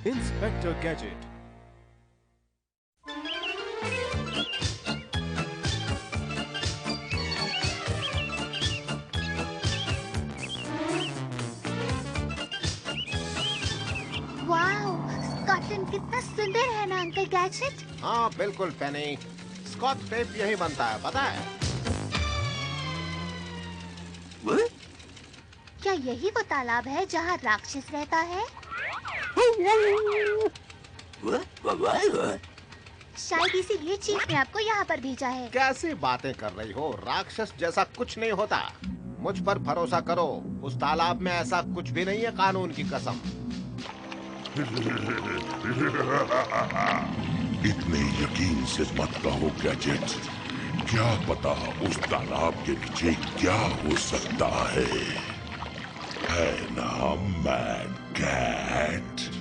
Inspector gadget. Wow, Scotland कितना सुंदर है ना अंकल गैजेट। हाँ बिल्कुल पेनी, स्कॉच टेप यही बनता है, पता है? क्या यही वो तालाब है जहाँ राक्षस रहता है? शायद इसीलिए चीफ ने आपको यहाँ पर भेजा है। कैसी बातें कर रही हो? राक्षस जैसा कुछ नहीं होता। मुझ पर भरोसा करो, उस तालाब में ऐसा कुछ भी नहीं है, कानून की कसम। इतने यकीन से मत कहो गैजेट। क्या पता उस तालाब के नीचे क्या हो सकता है ना मैड कैट?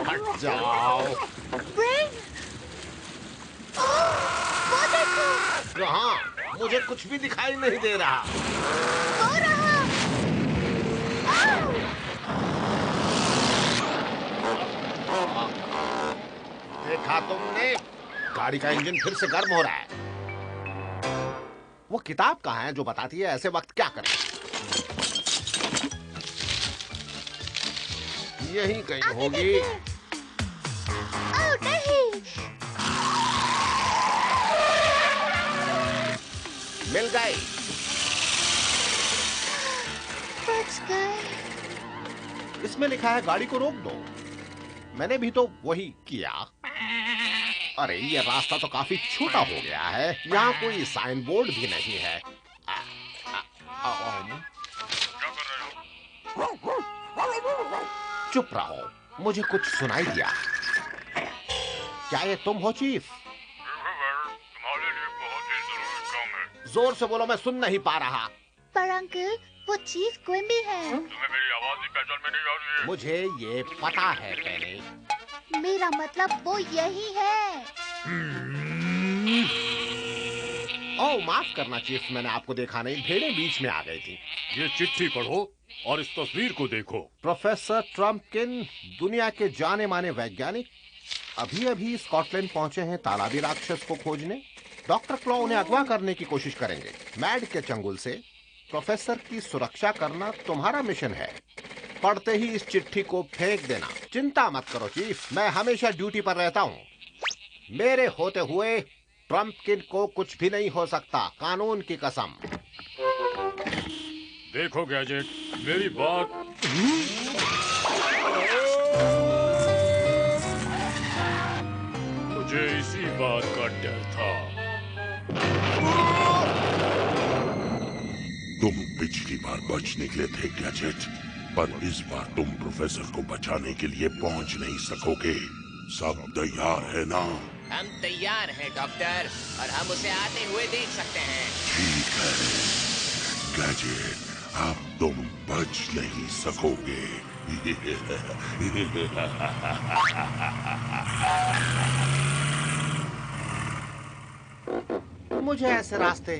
हट जाओ। वो देखो, कहाँ? मुझे कुछ भी दिखाई नहीं दे रहा। हो रहा। देखा तुमने? गाड़ी का इंजन फिर से गर्म हो रहा है। वो किताब कहाँ है जो बताती है ऐसे वक्त क्या करें? यहीं कहीं होगी। ओह नहीं, मिल गई। बच गए। इसमें लिखा है गाड़ी को रोक दो। मैंने भी तो वही किया। अरे ये रास्ता तो काफी छोटा हो गया है। यहाँ कोई साइन बोर्ड भी नहीं है। चुप रहो, मुझे कुछ सुनाई दिया। क्या ये तुम हो चीफ? तुम्हारे लिए बहुत ही जरूरी काम है। जोर से बोलो, मैं सुन नहीं पा रहा। पर अंकल, वो चीफ क्विम्बी है। तुम्हें मेरी आवाज ही पहचान में नहीं आ रही है? मुझे ये पता है पेनी। मेरा मतलब वो यही है। ओह माफ करना चीफ, मैंने आपको देखा नहीं, भेड़ें बीच में आ गई थी। ये चिट्ठी पढ़ो और इस तस्वीर को देखो। प्रोफेसर ट्रम्पकिन, दुनिया के जाने माने वैज्ञानिक, अभी अभी स्कॉटलैंड पहुंचे हैं तालाबी राक्षस को खोजने। डॉक्टर क्लॉ उन्हें अगवा करने की कोशिश करेंगे। मैड के चंगुल से प्रोफेसर की सुरक्षा करना तुम्हारा मिशन है। पढ़ते ही इस चिट्ठी को फेंक देना। चिंता मत करो चीफ, मैं हमेशा ड्यूटी पर रहता हूँ। मेरे होते हुए ट्रम्पकिन को कुछ भी नहीं हो सकता, कानून की कसम। देखो गैजेट, मेरी बात। मुझे इसी बात का डर था। तुम पिछली बार बच निकले थे गैजेट, पर इस बार तुम प्रोफेसर को बचाने के लिए पहुंच नहीं सकोगे। सब तैयार है ना? हम तैयार हैं डॉक्टर, और हम उसे आते हुए देख सकते हैं। ठीक है गैजेट, अब तुम बच नहीं सकोगे। मुझे ऐसे रास्ते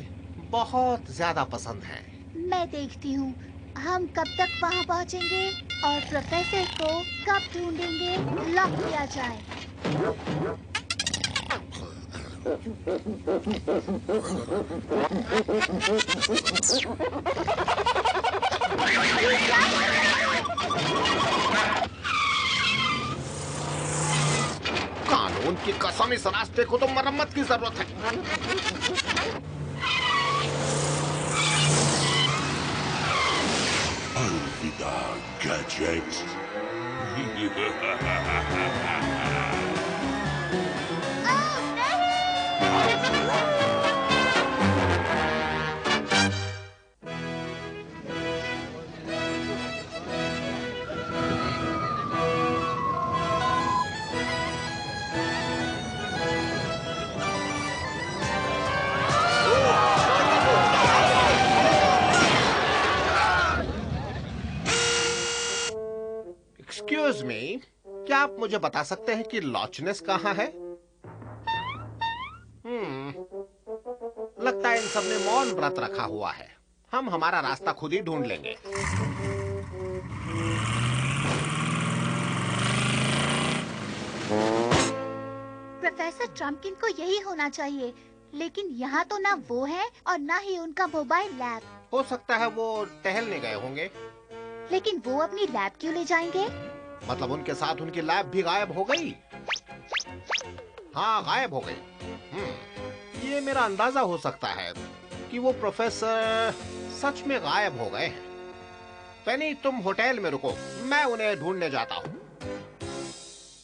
बहुत ज्यादा पसंद हैं। मैं देखती हूँ हम कब तक वहाँ पहुँचेंगे और प्रोफेसर को कब ढूंढेंगे, लॉक किया जाए। कानून की कसम, इस रास्ते को तो मरम्मत की जरूरत है। अलविदा गैजेट। एक्सक्यूज मी, क्या आप मुझे बता सकते हैं कि लॉचनेस कहाँ है? लगता है इन सब ने मौन व्रत रखा हुआ है। हम हमारा रास्ता खुद ही ढूंढ लेंगे। प्रोफेसर ट्रम्पकिन को यही होना चाहिए, लेकिन यहाँ तो ना वो है और ना ही उनका मोबाइल लैब। हो सकता है वो टहलने गए होंगे। लेकिन वो अपनी लैब क्यों ले जाएंगे? मतलब उनके साथ उनकी लैब भी गायब हो गई? हाँ, गायब हो गई। ये मेरा अंदाजा हो सकता है कि वो प्रोफेसर सच में गायब हो गए हैं। पेनी, तुम होटल में रुको, मैं उन्हें ढूंढने जाता हूँ।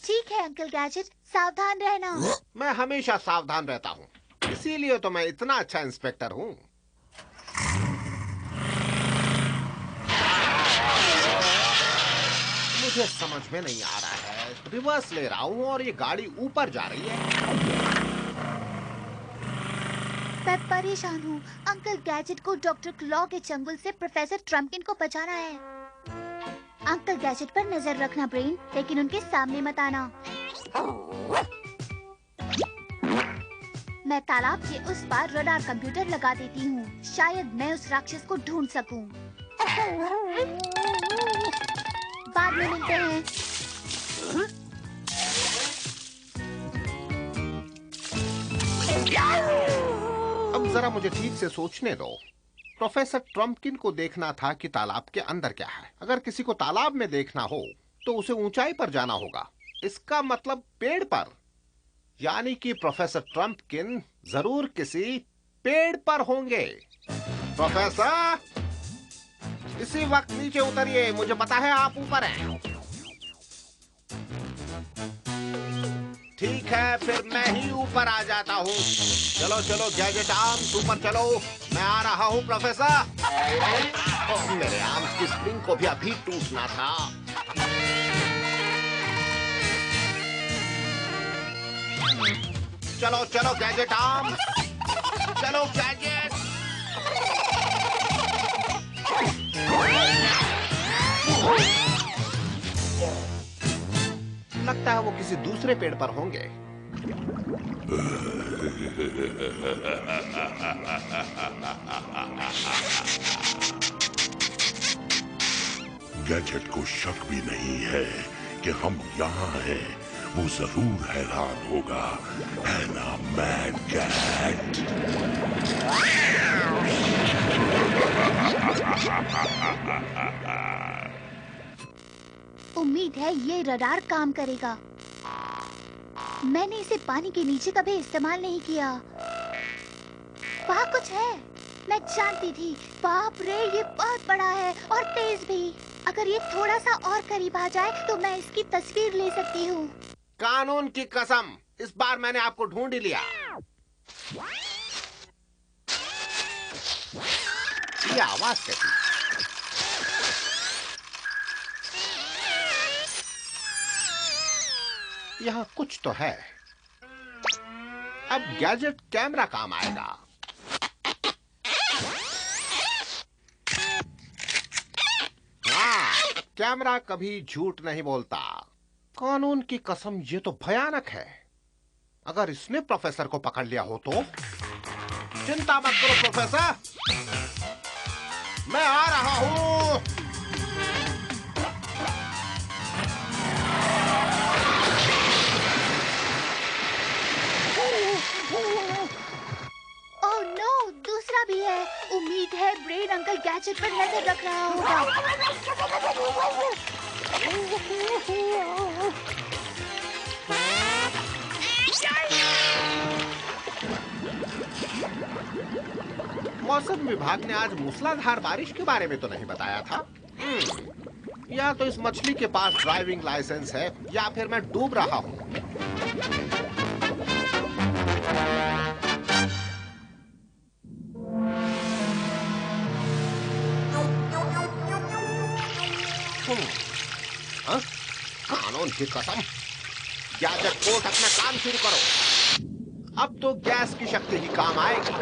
ठीक है अंकल गैजेट, सावधान रहना। मैं हमेशा सावधान रहता हूँ, इसीलिए तो मैं इतना अच्छा इंस्पेक्टर हूँ। मुझे समझ में नहीं आ रहा है। रिवर्स ले रहा हूँ और ये गाड़ी ऊपर जा रही है। मैं परेशान हूँ। अंकल गैजेट को डॉक्टर क्लॉ के चंगुल से प्रोफेसर ट्रम्पकिन को बचाना है। अंकल गैजेट पर नजर रखना ब्रेन, लेकिन उनके सामने मत आना। मैं तालाब के उस पार रडार कंप्यूटर लगा देती हूँ। शायद मैं उस राक्षस को ढूंढ सकूं। बाद में मिलते हैं। अब जरा मुझे ठीक से सोचने दो। प्रोफेसर ट्रम्पकिन को देखना था कि तालाब के अंदर क्या है। अगर किसी को तालाब में देखना हो तो उसे ऊंचाई पर जाना होगा। इसका मतलब पेड़ पर। यानी कि प्रोफेसर ट्रम्पकिन जरूर किसी पेड़ पर होंगे। प्रोफेसर, इसी वक्त नीचे उतरिए। मुझे पता है आप ऊपर हैं। ठीक है, फिर मैं ही ऊपर आ जाता हूँ। चलो चलो गैजेट आर्म्स, ऊपर चलो। मैं आ रहा हूँ प्रोफेसर। मेरे आर्म्स की स्प्रिंग को भी अभी टूटना था। चलो चलो गैजेट आर्म्स, चलो गैजेट। लगता है वो किसी दूसरे पेड़ पर होंगे। गैजेट को शक भी नहीं है कि हम यहाँ हैं। वो जरूर हैरान होगा, है ना मैड कैट? उम्मीद है ये रडार काम करेगा। मैंने इसे पानी के नीचे कभी इस्तेमाल नहीं किया। वहाँ कुछ है, मैं जानती थी। बाप रे, ये बहुत बड़ा है और तेज भी। अगर ये थोड़ा सा और करीब आ जाए तो मैं इसकी तस्वीर ले सकती हूँ। कानून की कसम, इस बार मैंने आपको ढूंढ ही लिया। ये आवाज कैसी? यहाँ कुछ तो है। अब गैजेट कैमरा काम आएगा। हाँ, कैमरा कभी झूठ नहीं बोलता। कानून की कसम, ये तो भयानक है। अगर इसने प्रोफेसर को पकड़ लिया हो तो? चिंता मत करो प्रोफेसर, मैं आ रहा हूं। ओह नो, दूसरा भी है। उम्मीद है ब्रेन अंकल गैजेट पर नजर रख रहा होगा। मौसम विभाग ने आज मूसलाधार बारिश के बारे में तो नहीं बताया था। या तो इस मछली के पास ड्राइविंग लाइसेंस है या फिर मैं डूब रहा हूँ। कानून की कसम, गैजेट कोर्ट अपना काम शुरू करो। अब तो गैस की शक्ति ही काम आएगी।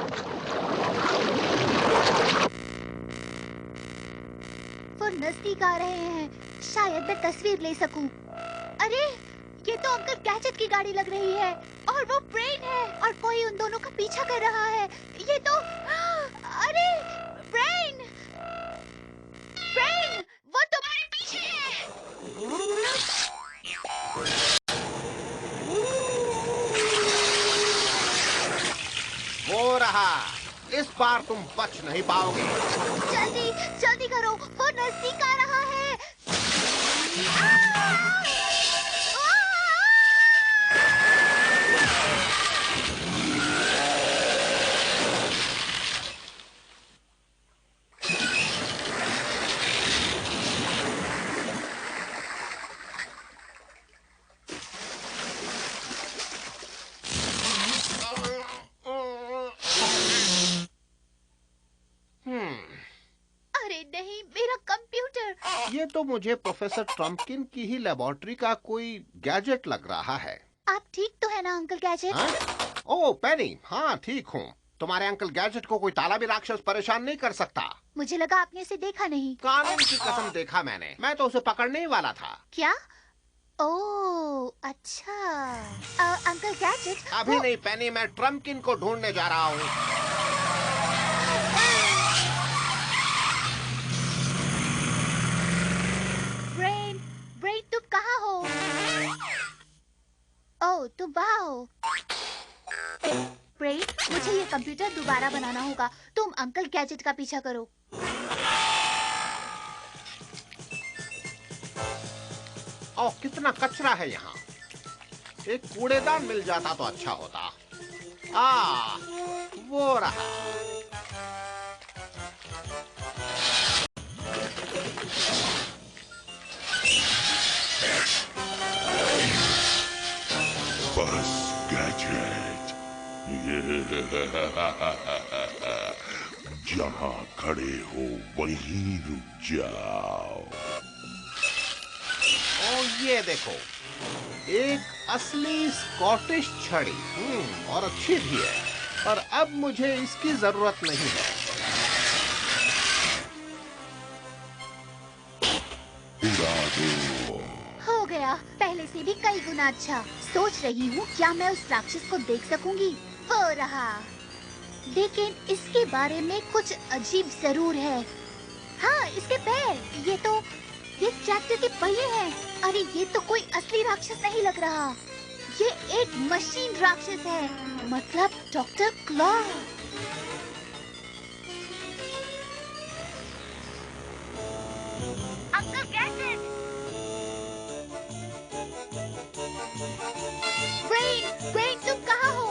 वो नजदीक आ रहे हैं, शायद मैं तस्वीर ले सकूं। अरे, ये तो अंकल गैजेट की गाड़ी लग रही है और वो ब्रेन है और कोई उन दोनों का पीछा कर रहा है। ये तो, अरे, ब्रेन, ब्रेन, वो तुम्हारे पीछे है। हो रहा, इस बार तुम बच नहीं पाओगे। जल्दी जल्दी करो, वो नजदीक आ रहा है। अरे नहीं, मेरा कंप्यूटर। ये तो मुझे प्रोफेसर ट्रम्पकिन की ही लेबोरेटरी का कोई गैजेट लग रहा है। आप ठीक तो है ना अंकल गैजेट? हाँ? ओह पेनी, हाँ ठीक हूँ। तुम्हारे अंकल गैजेट को कोई तालाबी राक्षस परेशान नहीं कर सकता। मुझे लगा आपने उसे देखा नहीं। कानून की कसम देखा मैंने, मैं तो उसे पकड़ने ही वाला था। क्या? ओह अच्छा। अंकल गैजेट अभी नहीं पेनी, मैं ट्रम्पकिन को ढूंढने जा रहा हूँ। ब्रेन, ब्रेन तुम कहाँ हो? ओह तुम वहाँ हो। ब्रेन, मुझे ये कंप्यूटर दोबारा बनाना होगा। तुम अंकल गैजेट का पीछा करो। ओह कितना कचरा है यहाँ। एक कूड़ेदान मिल जाता तो अच्छा होता। वो रहा। बस गैजेट, जहाँ खड़े हो वहीं रुक जाओ। ये देखो, एक असली स्कॉटिश छड़ी। और अच्छी भी है, और अब मुझे इसकी जरूरत नहीं है। उड़ा दो। हो गया, पहले से भी कई गुना अच्छा। सोच रही हूँ क्या मैं उस राक्षस को देख सकूंगी। वो रहा, लेकिन इसके बारे में कुछ अजीब जरूर है। हाँ, इसके पैर, ये ट्रैक्टर के पहिए हैं। अरे ये तो कोई असली राक्षस नहीं लग रहा, ये एक मशीन राक्षस है, मतलब doctor Claw. Uncle Gadget, Brain तुम कहाँ हो?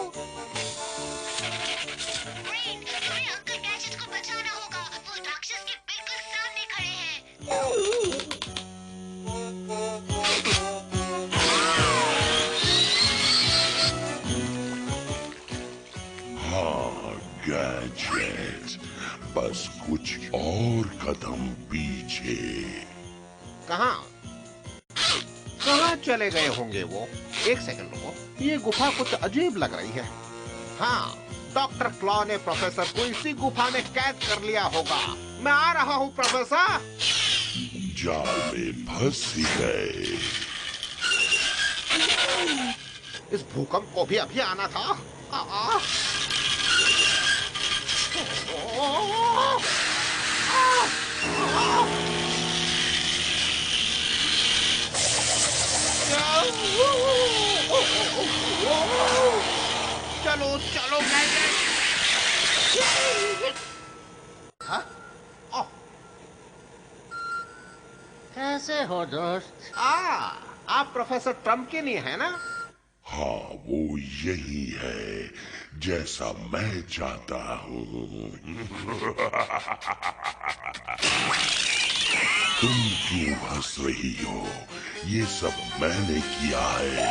ब्रेन, तुम्हें अंकल गैजेट को बचाना होगा, वो राक्षस के बिल्कुल सामने खड़े हैं। हाँ गैजेट, बस कुछ और कदम पीछे। कहाँ चले गए होंगे वो? एक सेकंड रुको, ये गुफा कुछ अजीब लग रही है। हाँ, डॉक्टर क्लॉ ने प्रोफेसर को इसी गुफा में कैद कर लिया होगा। मैं आ रहा हूँ प्रोफेसर। जाल में फंस ही गए। इस भूकंप को भी अभी आना था। चलो चलो हाँ? कैसे हो दोस्त? आप प्रोफेसर ट्रम्पकिन ही है ना? हाँ, वो यही है जैसा मैं चाहता हूँ। तुम क्यों हंस रही हो? ये सब मैंने किया है।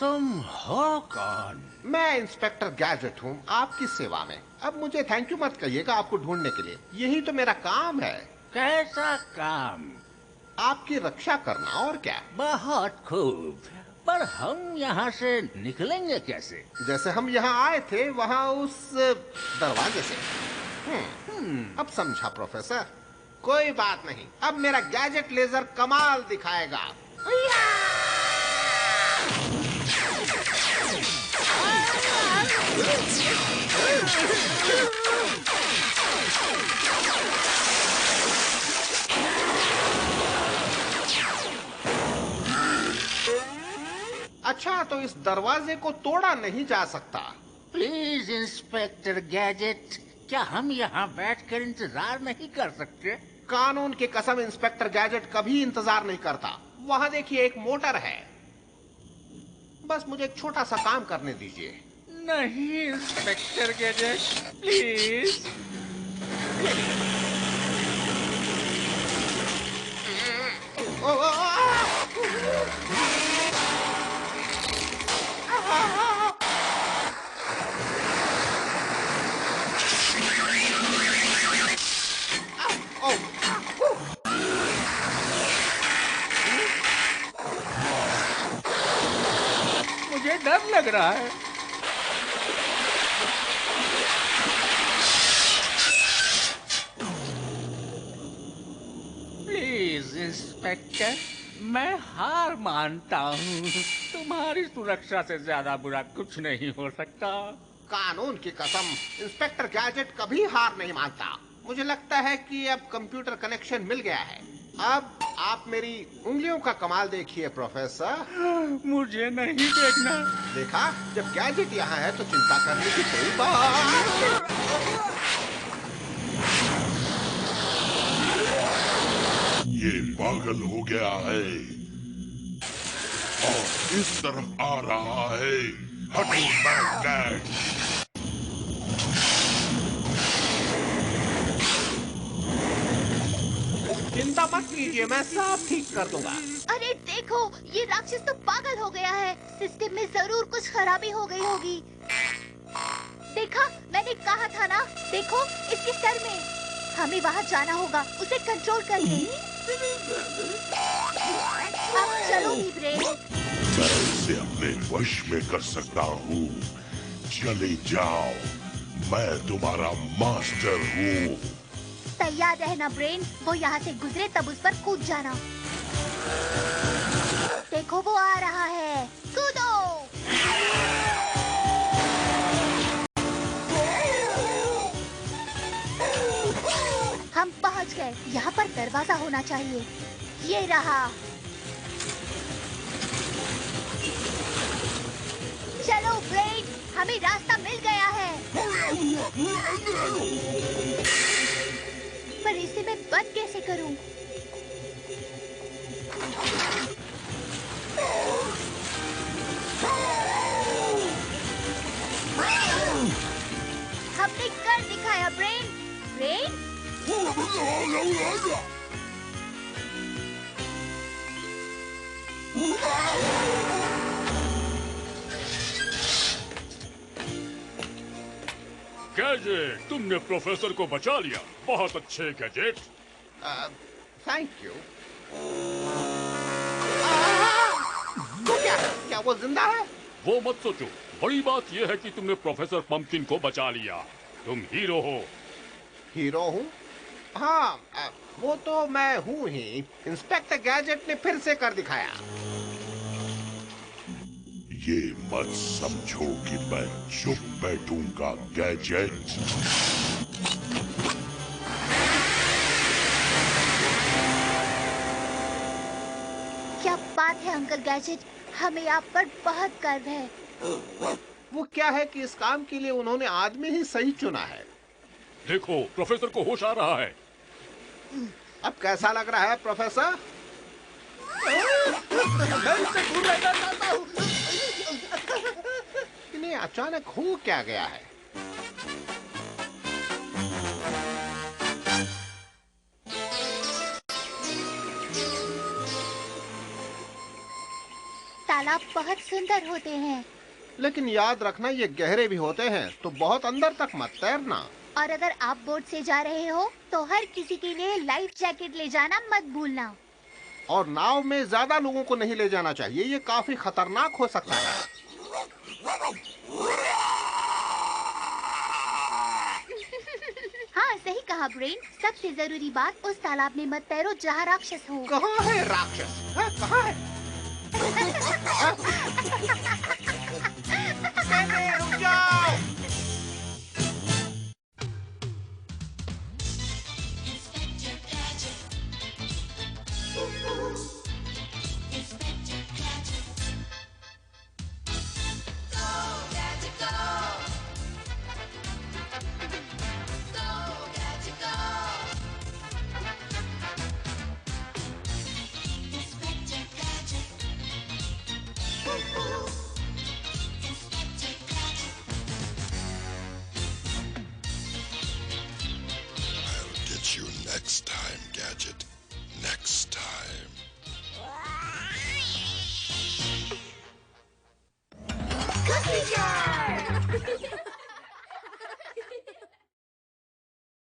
तुम हो कौन? मैं इंस्पेक्टर गैजेट हूँ, आपकी सेवा में। अब मुझे थैंक यू मत कहिएगा आपको ढूंढने के लिए, यही तो मेरा काम है। कैसा काम? आपकी रक्षा करना, और क्या। बहुत खूब, पर हम यहाँ से निकलेंगे कैसे? जैसे हम यहाँ आए थे वहाँ उस दरवाजे से। अब समझा प्रोफेसर। कोई बात नहीं, अब मेरा गैजेट लेजर कमाल दिखाएगा। अच्छा, तो इस दरवाजे को तोड़ा नहीं जा सकता। प्लीज इंस्पेक्टर गैजेट, क्या हम यहाँ बैठकर इंतजार नहीं कर सकते? कानून की कसम, इंस्पेक्टर गैजेट कभी इंतजार नहीं करता। वहाँ देखिए, एक मोटर है। बस मुझे एक छोटा सा काम करने दीजिए। नहीं इंस्पेक्टर गैजेट, प्लीज। मुझे डर लग रहा है। प्लीज इंस्पेक्टर, मैं हार मानता हूँ। तुम्हारी सुरक्षा से ज्यादा बुरा कुछ नहीं हो सकता। कानून की कसम, इंस्पेक्टर गैजेट कभी हार नहीं मानता। मुझे लगता है कि अब कंप्यूटर कनेक्शन मिल गया है। अब आप मेरी उंगलियों का कमाल देखिए प्रोफेसर। मुझे नहीं देखना। देखा, जब गैजेट यहाँ है तो चिंता करने की कोई बात। ये पागल हो गया है और इस तरफ आ रहा है। हटो मैग्नेट। चिंता मत कीजिए, मैं सब ठीक कर दूंगा। अरे देखो, ये राक्षस तो पागल हो गया है। सिस्टम में जरूर कुछ खराबी हो गई होगी। देखा, मैंने कहा था ना। देखो, इसके सर में। हमें वहाँ जाना होगा, उसे कंट्रोल करके। अब चलो ब्रेन। मैं इसे अपने वश में कर सकता हूँ। चले जाओ, मैं तुम्हारा मास्टर हूँ। तैयार रहना ब्रेन, वो यहाँ से गुजरे तब उस पर कूद जाना। देखो, वो आ रहा है, कूदो। हम पहुँच गए। यहाँ पर दरवाजा होना चाहिए। ये रहा। चलो ब्रेन, हमें रास्ता मिल गया है। पर इसे मैं बंद कैसे करूं? हमने कर दिखाया ब्रेन। ब्रेन? गैजेट, तुमने प्रोफेसर को बचा लिया। बहुत अच्छे गैजेट। Thank you. तो क्या वो जिंदा है? वो मत सोचो, बड़ी बात यह है कि तुमने प्रोफेसर पंपकिन को बचा लिया। तुम हीरो हो। हीरो हूँ? हाँ, वो तो मैं हूँ ही। इंस्पेक्टर गैजेट ने फिर से कर दिखाया। ये मत समझो कि मैं चुप बैठूंगा गैजेट। क्या बात है अंकल गैजेट, हमें आप पर बहुत गर्व है। वो क्या है कि इस काम के लिए उन्होंने आदमी ही सही चुना है। देखो, प्रोफेसर को होश आ रहा है। अब कैसा लग रहा है प्रोफेसर? मैं इससे दूर रहना चाहता हूँ। इन्हें अचानक हो क्या गया है? तालाब बहुत सुंदर होते हैं। लेकिन याद रखना, ये गहरे भी होते हैं, तो बहुत अंदर तक मत तैरना। और अगर आप बोट से जा रहे हो तो हर किसी के लिए लाइफ जैकेट ले जाना मत भूलना। और नाव में ज्यादा लोगों को नहीं ले जाना चाहिए, ये काफी खतरनाक हो सकता है। हाँ सही कहा ब्रेन, सबसे जरूरी बात उस तालाब में मत तैरो जहाँ राक्षस हो। कहाँ है राक्षस? कहाँ है? रुक जाओ। Get you next time, Gadget. Next time.